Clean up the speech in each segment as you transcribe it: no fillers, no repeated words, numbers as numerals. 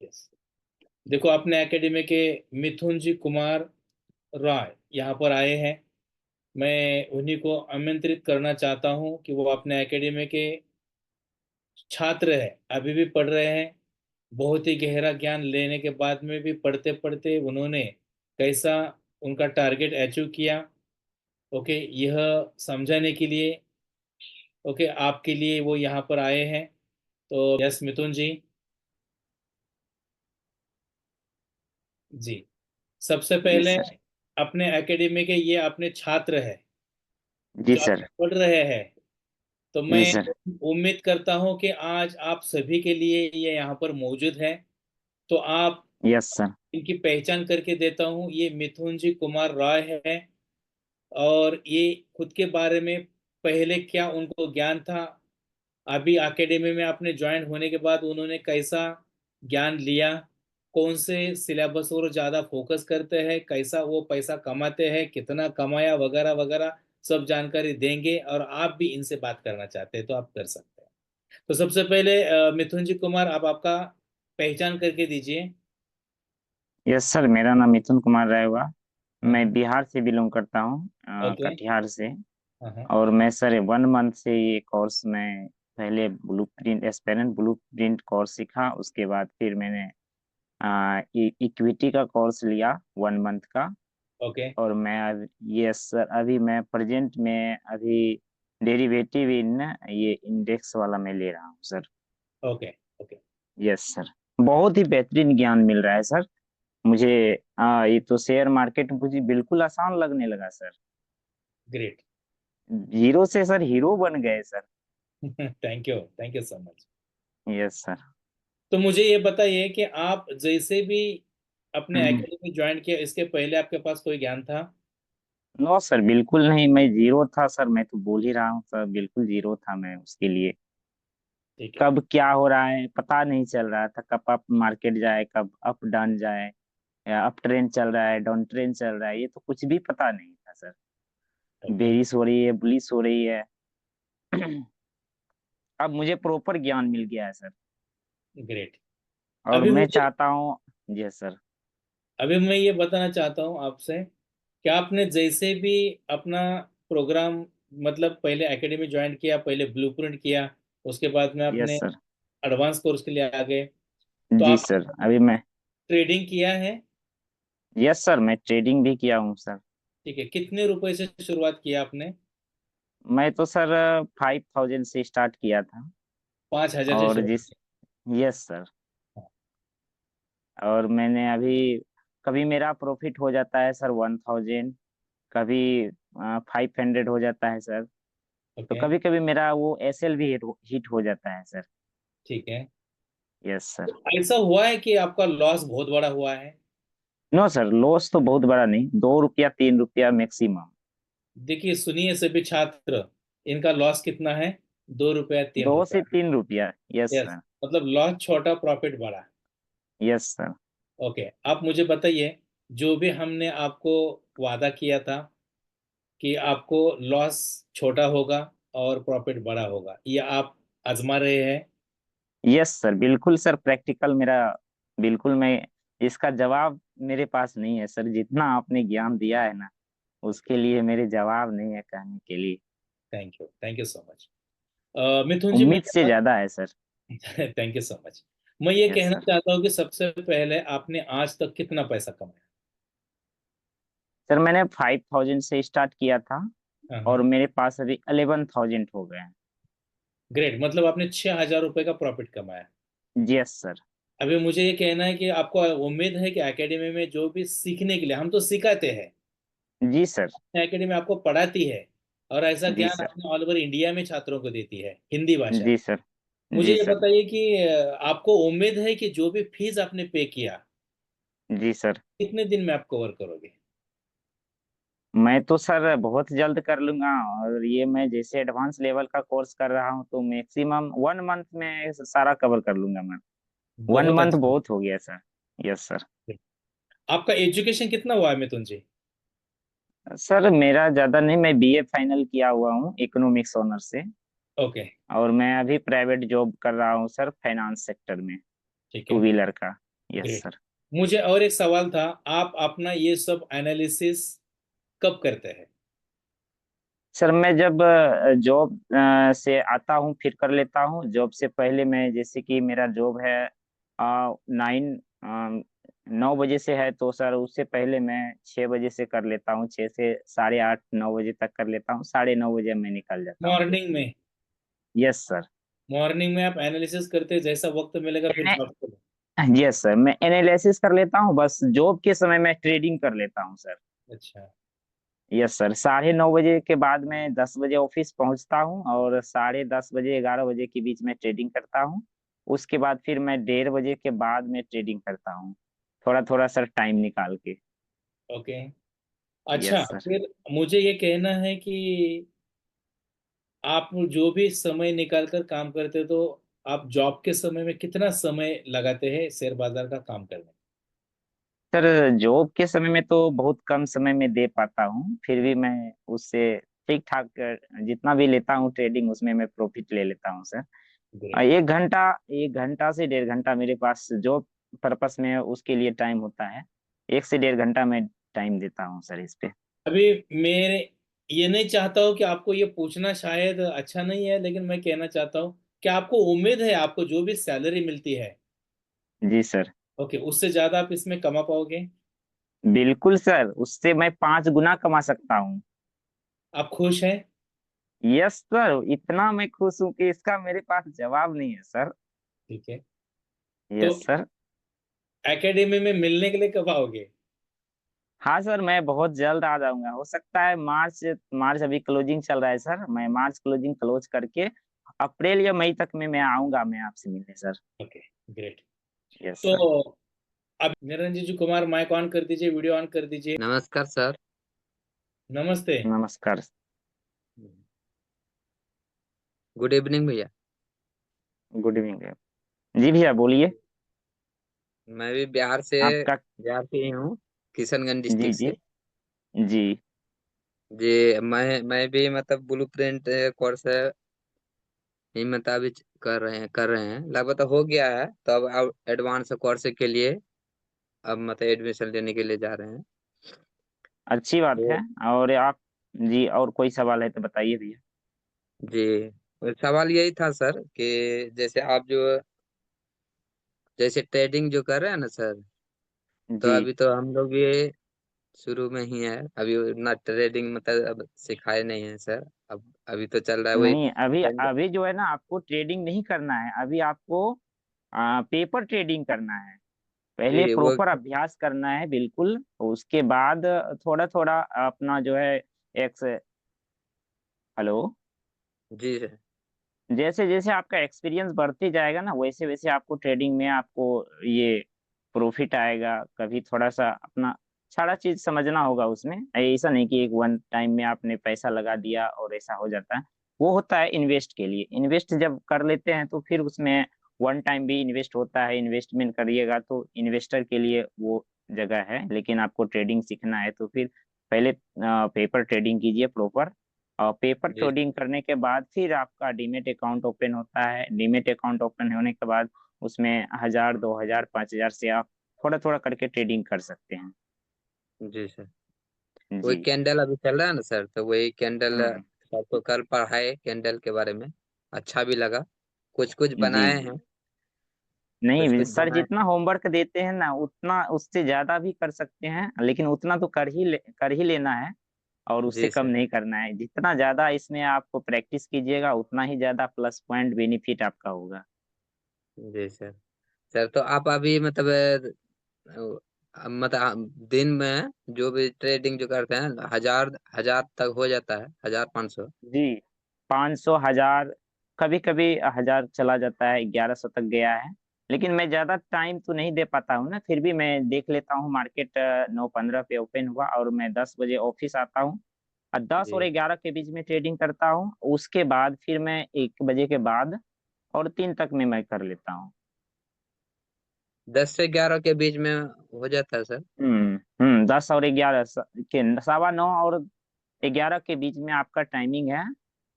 Yes. देखो, अपने academy के मिथुन जी कुमार रॉय यहाँ पर आए हैं। मैं उन्हीं को आमंत्रित करना चाहता हूँ कि वो अपने एकेडमी के छात्र है, अभी भी पढ़ रहे हैं। बहुत ही गहरा ज्ञान लेने के बाद में भी पढ़ते पढ़ते उन्होंने कैसा उनका टारगेट अचीव किया, ओके, यह समझाने के लिए, ओके, आपके लिए वो यहाँ पर आए हैं। तो यस मिथुन जी। जी। सबसे जी पहले सर। अपने एकेडमी के ये अपने छात्र है जी जो अभी सर। पढ़ रहे हैं। तो जी मैं सर। उम्मीद करता हूँ कि आज आप सभी के लिए ये यहाँ पर मौजूद है। तो आप यस सर। इनकी पहचान करके देता हूँ। ये मिथुन जी कुमार रॉय है। और ये खुद के बारे में पहले क्या उनको ज्ञान था, अभी एकेडमी में आपने ज्वाइन होने के बाद उन्होंने कैसा ज्ञान लिया, कौन से सिलेबस और ज़्यादा फोकस करते हैं, कैसा वो पैसा कमाते हैं, कितना कमाया, वगैरह वगैरह सब जानकारी देंगे। और आप भी इनसे बात करना चाहते हैं तो आप कर सकते हैं। तो सबसे पहले मिथुन जी कुमार, आप आपका पहचान करके दीजिए। यस सर, मेरा नाम मिथुन कुमार राय हुआ। हाँ। मैं बिहार से बिलोंग करता हूँ, ओके। कटिहार से। हाँ हाँ। और मैं सर 1 मंथ से ये कोर्स में पहले blue print aspirant blue print course सीखा। उसके बाद फिर मैंने इक्विटी का कोर्स लिया 1 मंथ का। ओके। और मैं यस सर, अभी मैं प्रेजेंट में अभी डेरिवेटिव इन ये इंडेक्स वाला मैं ले रहा हूँ sir. Okay. Okay. Yes sir. बहुत ही बेहतरीन ज्ञान मिल रहा है सर मुझे। ये तो शेयर मार्केट मुझे बिल्कुल आसान लगने लगा सर। ग्रेट। जीरो से सर हीरो बन गए sir. Thank you, thank you so much. Yes sir. तो मुझे ये बताइए कि आप जैसे भी अपने एकेडमी ज्वाइन किया, इसके पहले आपके पास कोई ज्ञान था? नो सर, बिल्कुल नहीं। मैं जीरो था सर, मैं तो बोल ही रहा हूँ सर, बिल्कुल जीरो था मैं उसके लिए। ठीक है। कब क्या हो रहा है पता नहीं चल रहा था, कब अप मार्केट जाए, कब अप डाउन जाए, या अप ट्रेंड चल रहा है, डाउन ट्रेंड चल रहा है, ये तो कुछ भी पता नहीं था सर। ओके। बेरिश हो रही है, बुलिश हो रही है। अब मुझे प्रॉपर ज्ञान मिल गया है सर। ग्रेट। और अभी मैं मुझे चाहता हूँ। जी सर। अभी मैं ये बताना चाहता हूँ आपसे कि आपने जैसे भी अपना प्रोग्राम, मतलब पहले एकेडमी ज्वाइन किया, पहले ब्लूप्रिंट किया, उसके बाद में यस अपने सर। एडवांस कोर्स के लिए आ गए। तो जी आपने सर। अभी मैं ट्रेडिंग किया है? यस सर, मैं ट्रेडिंग भी किया हूँ सर। ठीक है, कितने रुपए से शुरुआत किया आपने? मैं तो सर 5,000 से स्टार्ट किया था। 5,000 से और शुरुआत जिस यस सर। किया? और मैंने अभी कभी मेरा प्रॉफिट हो जाता है सर 1,000, कभी 500 हो जाता है सर। तो ओके। कभी कभी मेरा वो एसएल भी हिट हो जाता है सर। ठीक है। Yes sir. ऐसा हुआ है कि आपका लॉस बहुत बड़ा हुआ है? नो सर, लॉस तो बहुत बड़ा नहीं, 2 रुपया 3 रुपया मैक्सिमम। देखिए, सुनिए सभी छात्र, इनका लॉस कितना है? 2 रुपया, तीन 2 से रुपया 3 रुपया। Yes yes, sir. मतलब लॉस छोटा, प्रॉफिट बड़ा। Yes sir. ओके, आप मुझे बताइए, जो भी हमने आपको वादा किया था कि आपको लॉस छोटा होगा और प्रॉफिट बड़ा होगा, ये आप आजमा रहे हैं? यस सर, बिल्कुल सर, प्रैक्टिकल मेरा बिल्कुल। मैं इसका जवाब मेरे पास नहीं है सर, जितना आपने ज्ञान दिया है ना, उसके लिए मेरे जवाब नहीं है कहने के लिए। Thank you so much. Mithun ji, मैं उम्मीद से ज्यादा है sir. Thank you so much. मैं ये यस कहना सर। चाहता हूँ कि सबसे पहले आपने आज तक कितना पैसा कमाया? सर मैंने 5,000 से स्टार्ट किया था। हाँ और हाँ। मेरे पास अभी 11,000 हो गए हैं। ग्रेट, मतलब आपने 6,000 रुपये का प्रॉफिट कमाया। Yes sir. अभी मुझे ये कहना है कि आपको उम्मीद है कि एकेडमी में जो भी सीखने के लिए, हम तो सिखाते हैं, जी सर। एकेडमी आपको पढ़ाती है, और ऐसा जी ज्ञान सर। आपने ऑल ओवर इंडिया में छात्रों को देती है हिंदी भाषा। जी सर। मुझे जी ये सर। बताइए कि आपको उम्मीद है कि जो भी फीस आपने पे किया, जी सर। कितने दिन में आप कवर करोगे? मैं तो सर बहुत जल्द कर लूंगा। और ये मैं जैसे एडवांस लेवल का कोर्स कर रहा हूँ, तो मैक्सिमम 1 मंथ में सारा कवर कर लूंगा मैं। वन बहुत मंथ अच्छा। बहुत हो गया सर। Yes sir. आपका एजुकेशन कितना हुआ है मिथुन जी? सर मेरा ज्यादा नहीं, मैं बीए फाइनल किया हुआ हूँ इकोनॉमिक्स ऑनर से। ओके। और मैं अभी प्राइवेट जॉब कर रहा हूँ सर, फाइनेंस सेक्टर में, ठीक टू है। व्हीलर का। Yes great. सर। मुझे और एक सवाल था, आप अपना ये सब एनालिसिस कब करते हैं? सर मैं जब जॉब से आता हूँ फिर कर लेता हूँ। जॉब से पहले मैं, जैसे कि मेरा जॉब है 9 बजे से है, तो सर उससे पहले मैं 6 बजे से कर लेता हूँ। 6 से 8:30 9 बजे तक कर लेता हूँ। 9:30 बजे मैं निकल जाता हूँ जॉब मॉर्निंग से। में? Yes sir. मॉर्निंग में आप एनालिसिस करते हैं, जैसा वक्त मिलेगा फिर जॉब करो? यस सर, मैं एनालिसिस कर लेता हूँ, बस जॉब के समय मैं ट्रेडिंग कर लेता हूँ सर। अच्छा। यस सर, 9:30 बजे के बाद मैं 10 बजे ऑफिस पहुंचता हूँ, और 10:30 बजे 11 बजे के बीच में ट्रेडिंग करता हूँ। उसके बाद फिर मैं 1:30 बजे के बाद में ट्रेडिंग करता हूँ, थोड़ा थोड़ा सर टाइम निकाल के। ओके। अच्छा, यस सर। फिर मुझे ये कहना है कि आप जो भी समय निकाल कर काम करते हो, तो आप जॉब के समय में कितना समय लगाते हैं शेयर बाजार का काम करने सर जॉब के समय में तो बहुत कम समय में दे पाता हूँ, फिर भी मैं उससे ठीक ठाक जितना भी लेता हूँ ट्रेडिंग, उसमें मैं प्रॉफिट ले लेता हूँ सर। में? ग्रेट। 1 घंटा, 1 घंटा से 1.5 घंटा मेरे पास जॉब पर्पस में उसके लिए टाइम होता है। 1 से 1.5 घंटा मैं टाइम देता हूँ सर इस पे। अभी मेरे ये नहीं चाहता हूँ कि आपको ये पूछना शायद अच्छा नहीं है, लेकिन मैं कहना चाहता हूँ कि आपको उम्मीद है आपको जो भी सैलरी मिलती है, जी सर। ओके, उससे ज्यादा आप इसमें कमा पाओगे? बिल्कुल सर, उससे मैं 5 गुना कमा सकता हूँ। आप खुश हैं? यस सर, इतना मैं खुश हूँ कि इसका मेरे पास जवाब नहीं है सर। ठीक है। तो यस सर। एकेडमी में मिलने के लिए कब आओगे? हाँ सर, मैं बहुत जल्द आ जाऊंगा। हो सकता है मार्च, मार्च अभी क्लोजिंग चल रहा है सर, मैं मार्च क्लोजिंग क्लोज करके अप्रैल या मई तक में मैं आऊंगा मैं आपसे मिलने सर। Okay, great. यस तो सर। अब निरंजन जी कुमार, माइक ऑन कर दीजिए, वीडियो ऑन कर दीजिए। नमस्कार सर। नमस्ते। नमस्कार। गुड इवनिंग भैया। Good evening. जी भैया बोलिए। मैं भी आपका। बिहार से ही हूँ, किशनगंज जी डिस्ट्रिक्ट जी। से। जी। जी, मैं भी मतलब ब्लूप्रिंट कोर्स है ही मतलब अभी कर रहे हैं लगभग तो हो गया है, तो अब एडवांस कोर्स के लिए अब मतलब एडमिशन लेने के लिए जा रहे हैं। अच्छी बात है। तो और आप, जी और कोई सवाल है तो बताइए भैया। जी, सवाल यही था सर कि जैसे आप जो जैसे ट्रेडिंग जो कर रहे हैं ना सर, तो जी। अभी तो हम लोग भी शुरू में ही है, अभी उतना ट्रेडिंग मतलब अब सिखाए नहीं है सर। अब अभी तो चल रहा है वही नहीं, अभी टेंड- अभी जो है ना, आपको ट्रेडिंग नहीं करना है, अभी आपको पेपर ट्रेडिंग करना है। पहले जी वो प्रॉपर अभ्यास करना है बिल्कुल, उसके बाद थोड़ा थोड़ा अपना जो है एक्स हेलो, जी सर। जैसे जैसे आपका एक्सपीरियंस बढ़ते जाएगा ना, वैसे वैसे आपको ट्रेडिंग में आपको ये प्रॉफिट आएगा। कभी थोड़ा सा अपना सारा चीज समझना होगा उसमें। ऐसा नहीं कि एक वन टाइम में आपने पैसा लगा दिया और ऐसा हो जाता है। वो होता है इन्वेस्ट के लिए। इन्वेस्ट जब कर लेते हैं तो फिर उसमें वन टाइम भी इन्वेस्ट होता है। इन्वेस्टमेंट करिएगा तो इन्वेस्टर के लिए वो जगह है, लेकिन आपको ट्रेडिंग सीखना है तो फिर पहले पेपर ट्रेडिंग कीजिए प्रॉपर। और पेपर जी ट्रेडिंग करने के बाद फिर आपका डीमेट अकाउंट ओपन होता है। डीमेट अकाउंट ओपन होने के बाद उसमें 1,000 2,000 5,000 से आप थोड़ा थोड़ा करके ट्रेडिंग कर सकते हैं। जी सर। वही जी। कैंडल अभी चल रहा है ना सर, तो वही कैंडल हम्म। सबको कल पढ़ाए कैंडल के बारे में। अच्छा भी लगा। कुछ कुछ जी बनाए जी। हैं, कुछ नहीं कुछ सर, बनाए जितना होमवर्क देते हैं ना उतना उससे ज्यादा भी कर सकते हैं, लेकिन उतना तो कर ही लेना है। और हैं। उससे जी कम सर। नहीं करना है। जितना ज्यादा इसमें आप प्रैक्टिस कीजिएगा उतना ही ज्यादा प्लस पॉइंट बेनिफिट आपका होगा। जी सर। सर तो आप अभी मतलब मतलब दिन में जो भी ट्रेडिंग जो करते हैं, हजार हजार तक हो जाता है, 1,000 500। जी। 500 1,000, कभी कभी 1,000 चला जाता है, 1,100 तक गया है। लेकिन मैं ज्यादा टाइम तो नहीं दे पाता हूँ ना, फिर भी मैं देख लेता हूँ। मार्केट 9:15 पे ओपन हुआ और मैं 10 बजे ऑफिस आता हूँ, और 10 और जी, 11 के बीच में ट्रेडिंग करता हूँ। उसके बाद फिर मैं 1 बजे के बाद और 3 तक में मैं कर लेता हूँ। 10 से 11 के बीच में हो जाता है सर। 10 और 11 के 9:15 और 11 के बीच में आपका टाइमिंग है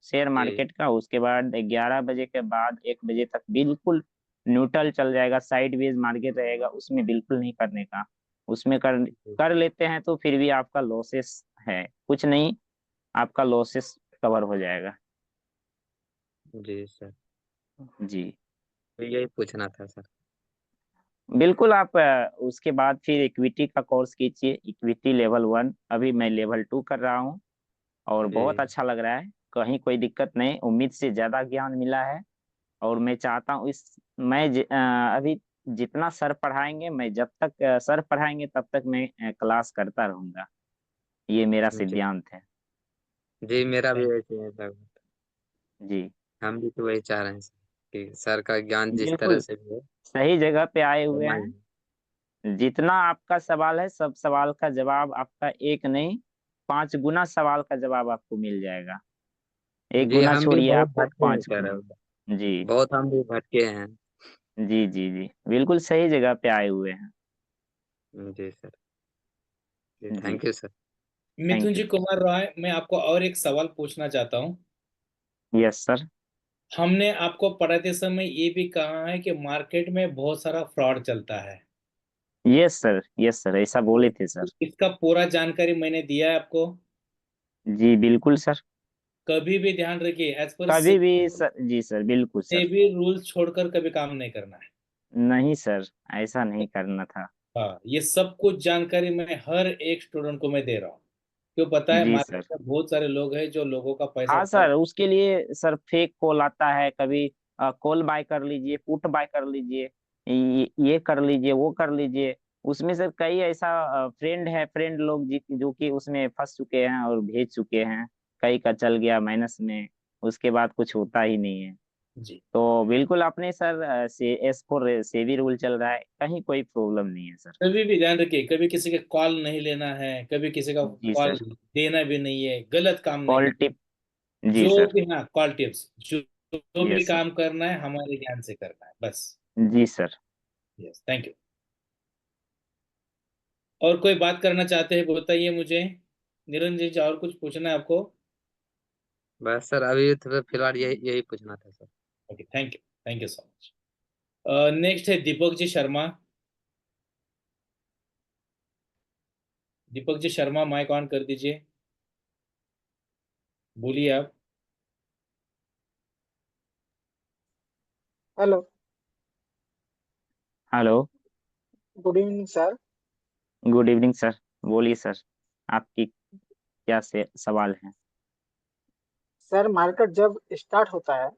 शेयर जी मार्केट का। उसके बाद 11 बजे के बाद 1 बजे तक बिल्कुल न्यूट्रल चल जाएगा, साइडवेज मार्केट रहेगा, उसमें बिल्कुल नहीं करने का। उसमें कर लेते हैं तो फिर भी आपका लॉसेस है, कुछ नहीं, आपका लॉसेस कवर हो जाएगा। जी सर, जी तो यही पूछना था सर। बिल्कुल। आप उसके बाद फिर इक्विटी का कोर्स कीजिए, इक्विटी लेवल 1, अभी मैं लेवल 2 कर रहा हूँ और बहुत जी अच्छा लग रहा है, कहीं कोई दिक्कत नहीं, उम्मीद से ज्यादा ज्ञान मिला है। और मैं चाहता हूँ अभी जितना सर पढ़ाएंगे, मैं जब तक सर पढ़ाएंगे तब तक मैं क्लास करता रहूंगा, ये मेरा जी सिद्धांत है। जी, मेरा भी थैंक वैसे है सर। जी हम भी तो वही चाह रहे हैं सर, कि सर का ज्ञान जिस तरह बिल्कुल से भी हो सही जगह पे आए हुए हमारे। हैं। जितना आपका सवाल है, सब सवाल का जवाब आपका एक नहीं, 5 गुना सवाल का जवाब आपको मिल जाएगा। एक जी गुना हम भी छोड़िए, बहुत आपको भटके हैं पांच सर, गुना जी बहुत हम भी भटके हैं। जी जी जी, बिल्कुल सही जगह पे आए हुए हैं। जी सर, जी जी thank you sir. Mithun thank जी यू। कुमार रॉय, मैं आपको और एक सवाल पूछना चाहता हूँ। Yes sir. हमने आपको पढ़ाते समय ये भी कहा है कि मार्केट में बहुत सारा फ्रॉड चलता है। यस सर, यस सर, ऐसा बोले थे सर। इसका पूरा जानकारी मैंने दिया है आपको। जी बिल्कुल सर। कभी भी ध्यान रखिए, एज पर कभी भी सर, जी सर, बिल्कुल से सर। भी रूल्स छोड़कर कभी काम नहीं करना है। नहीं सर, ऐसा नहीं करना था। हाँ, ये सब कुछ जानकारी मैं हर एक स्टूडेंट को मैं दे रहा हूँ। क्यों पता है, जी मार्केट सर। में बहुत सारे लोग हैं जो लोगों का पैसा हाँ ठग। सर, उसके लिए सर फेक कॉल आता है कभी, कॉल बाय कर लीजिए, पुट बाय कर लीजिए, ये कर लीजिए, वो कर लीजिए। उसमें सर कई ऐसा फ्रेंड लोग जो कि उसमें फंस चुके हैं और भेज चुके हैं, कई का चल गया माइनस में, उसके बाद कुछ होता ही नहीं है। जी, तो बिल्कुल अपने सर S4 सेवी रूल चल रहा है, कहीं कोई प्रॉब्लम नहीं है सर। कभी भी ध्यान रखिए, कभी किसी का कॉल नहीं लेना है, कभी किसी का जी कॉल सर। देना भी नहीं है, गलत काम नहीं कॉल करना। टिप। जी जो सर। भी, हाँ, कॉल टिप्स, जो भी यस सर। काम करना है हमारे ज्ञान से करना है बस। जी सर। Yes, thank you. और कोई बात करना चाहते हैं बताइए मुझे। निरंजन जी, और कुछ पूछना है आपको? बस सर, अभी तो फिलहाल यही यही पूछना था sir. Okay, thank you so much. Next है दीपक जी शर्मा। दीपक जी शर्मा, माइक ऑन कर दीजिए, बोलिए आप। Hello. Hello. Good evening sir. Good evening sir. बोलिए सर, आपकी क्या से सवाल है? सर मार्केट जब स्टार्ट होता है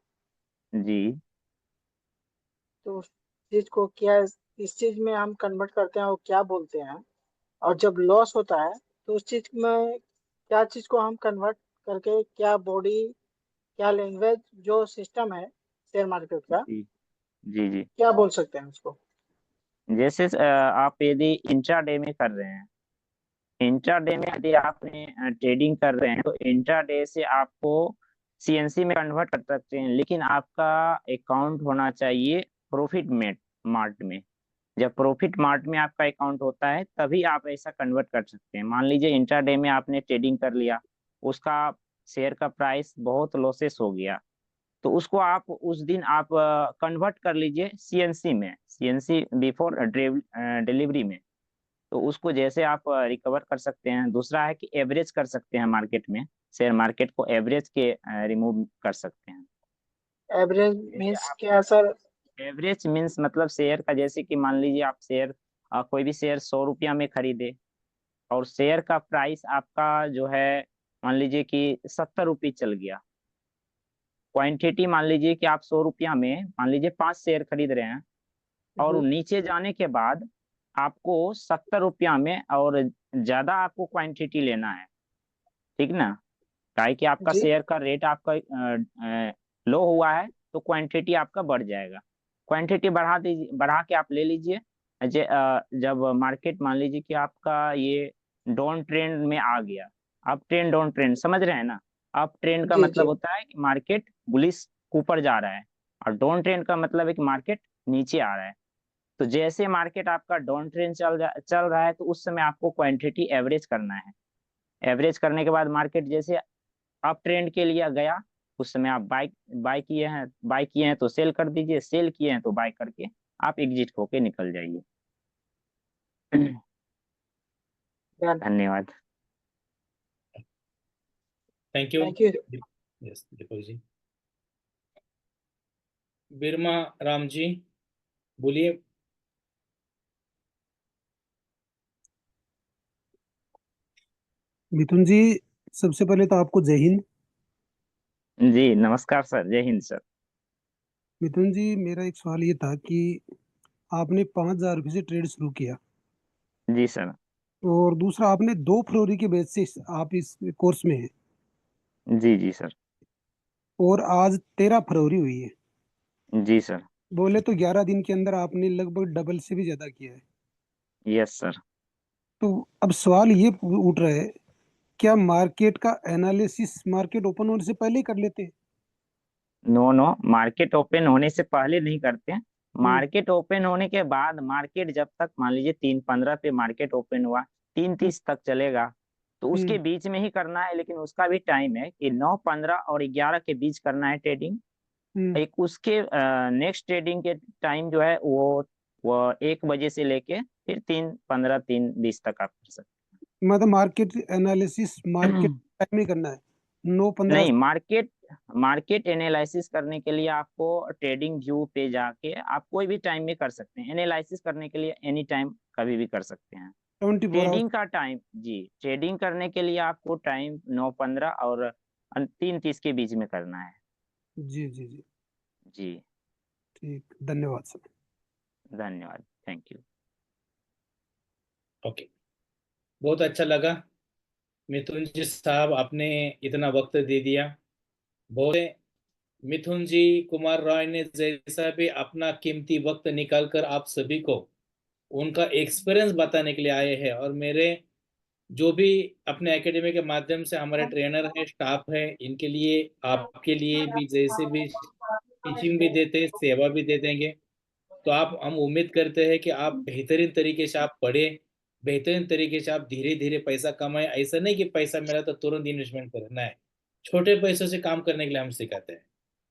जी तो उस चीज को क्या, इस चीज में हम कन्वर्ट करते हैं वो क्या बोलते हैं, और जब लॉस होता है तो उस चीज में क्या चीज को हम कन्वर्ट करके, क्या बॉडी, क्या लैंग्वेज, जो सिस्टम है शेयर मार्केट का, जी जी जी। क्या बोल सकते हैं उसको? जैसे आप यदि इंट्राडे में कर रहे हैं, इंट्राडे में यदि आपने ट्रेडिंग कर रहे हैं, तो इंट्राडे से आपको CNC में कन्वर्ट कर सकते हैं, लेकिन आपका अकाउंट होना चाहिए प्रॉफिट मेट मार्ट में। जब प्रॉफिट मार्ट में आपका अकाउंट होता है तभी आप ऐसा कन्वर्ट कर सकते हैं। मान लीजिए इंट्राडे में आपने ट्रेडिंग कर लिया, उसका शेयर का प्राइस बहुत लॉसेस हो गया, तो उसको आप उस दिन आप कन्वर्ट कर लीजिए CNC में, CNC बिफोर डिलीवरी में। तो उसको जैसे आप रिकवर कर सकते हैं। दूसरा है कि एवरेज कर सकते हैं मार्केट में, शेयर मार्केट को एवरेज के रिमूव कर सकते हैं। एवरेज जैसे मीन्स आप क्या सर? एवरेज मीन्स मतलब शेयर का, जैसे कि मान लीजिए आप कोई भी शेयर 100 रुपया में खरीदे और शेयर का प्राइस आपका जो है, मान लीजिए कि 70 रुपये चल गया। क्वांटिटी मान लीजिए कि आप 100 रुपया में मान लीजिए 5 शेयर खरीद रहे हैं, और जी नीचे जाने के बाद आपको 70 रुपया में और ज्यादा आपको क्वांटिटी लेना है, ठीक ना? काहे कि आपका जी शेयर का रेट आपका लो हुआ है, तो क्वांटिटी आपका बढ़ जाएगा। क्वांटिटी बढ़ा दीजिए, बढ़ा के आप ले लीजिए। जब मार्केट मान लीजिए कि आपका ये डाउन ट्रेंड में आ गया, अप ट्रेंड डाउन ट्रेंड समझ रहे हैं ना? अप ट्रेंड का जी मतलब जी होता है कि मार्केट बुलिश ऊपर जा रहा है, और डाउन ट्रेंड का मतलब है कि मार्केट नीचे आ रहा है। तो जैसे मार्केट आपका डाउन ट्रेंड चल रहा है, तो उस समय आपको क्वांटिटी एवरेज करना है। एवरेज करने के बाद मार्केट जैसे अप ट्रेंड के लिए गया, उस समय आप बाय किए हैं तो सेल कर दीजिए, सेल किए हैं तो बाय करके आप एग्जिट होके निकल जाइए। धन्यवाद। Thank you. Thank you. Yes Deepak ji. Birma Ram ji बोलिए। मिथुन जी, सबसे पहले तो आपको जय हिंद। जी नमस्कार सर, जय हिंद सर। मिथुन जी, मेरा एक सवाल ये था कि आपने 5,000 रुपये से ट्रेड शुरू किया, जी सर। और दूसरा आपने 2 फरवरी के बैच से आप इस कोर्स में हैं, जी जी सर। और आज 13 फरवरी हुई है। जी सर। बोले तो 11 दिन के अंदर आपने लगभग डबल से भी ज्यादा किया है। Yes sir. तो अब सवाल ये उठ रहा है, क्या मार्केट का एनालिसिस मार्केट ओपन होने से पहले ही कर लेते हैं? नो नो, मार्केट ओपन होने से पहले नहीं करते हैं। हम्म, मार्केट ओपन होने के बाद, मार्केट जब तक मान लीजिए 3:15 पे मार्केट ओपन हुआ, तीन हम्म, तीस तक चलेगा, तो उसके हम्म, बीच में ही करना है। लेकिन उसका भी टाइम है कि 9:15 और 11 के बीच करना है ट्रेडिंग। हम्म। एक उसके नेक्स्ट ट्रेडिंग के टाइम जो है वो 1 बजे से लेके फिर 3:15 3:20 तक आप कर सकते मतलब मार्केट एनालिसिस मार्केट हैं। टाइम में करना है, 9:15। नहीं, मार्केट एनालिसिस करने के लिए आपको ट्रेडिंग व्यू पे जाके आप कोई भी टाइम में कर सकते हैं। एनालिसिस करने के लिए एनी टाइम कभी भी कर सकते हैं। 24 आवर्स। ट्रेडिंग का टाइम, जी ट्रेडिंग करने के लिए आपको टाइम 9:15 और 3:30 के बीच में करना है। जी जी जी। जी ठीक, धन्यवाद सर। धन्यवाद, थैंक यू। ओके, बहुत अच्छा लगा मिथुन जी साहब, आपने इतना वक्त दे दिया। बहुत मिथुन जी कुमार रॉय ने जैसा भी अपना कीमती वक्त निकालकर आप सभी को उनका एक्सपीरियंस बताने के लिए आए हैं, और मेरे जो भी अपने एकेडमी के माध्यम से हमारे ट्रेनर है, स्टाफ है, इनके लिए आपके लिए भी जैसे भी टीचिंग भी देते हैं, सेवा भी दे देंगे। तो आप, हम उम्मीद करते हैं कि आप बेहतरीन तरीके से आप पढ़े, बेहतरीन तरीके से आप धीरे धीरे पैसा कमाए। ऐसा नहीं कि पैसा मिला तो तुरंत इन्वेस्टमेंट करना है, छोटे पैसों से काम करने के लिए हम सिखाते हैं।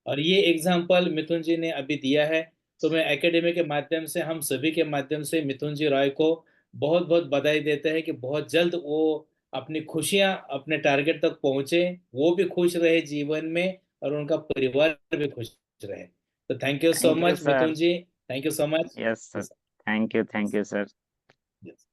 और ये एग्जाम्पल मिथुन जी ने अभी दिया है। तो मैं एकेडमी के माध्यम से, हम सभी के माध्यम से मिथुन जी रॉय को बहुत बहुत बधाई देते हैं कि बहुत जल्द वो अपनी खुशियां अपने टारगेट तक पहुंचे, वो भी खुश रहे जीवन में और उनका परिवार भी खुश रहे। तो thank you so thank you much Mithun sir. जी, thank you so much. Yes sir, thank you sir. Yes.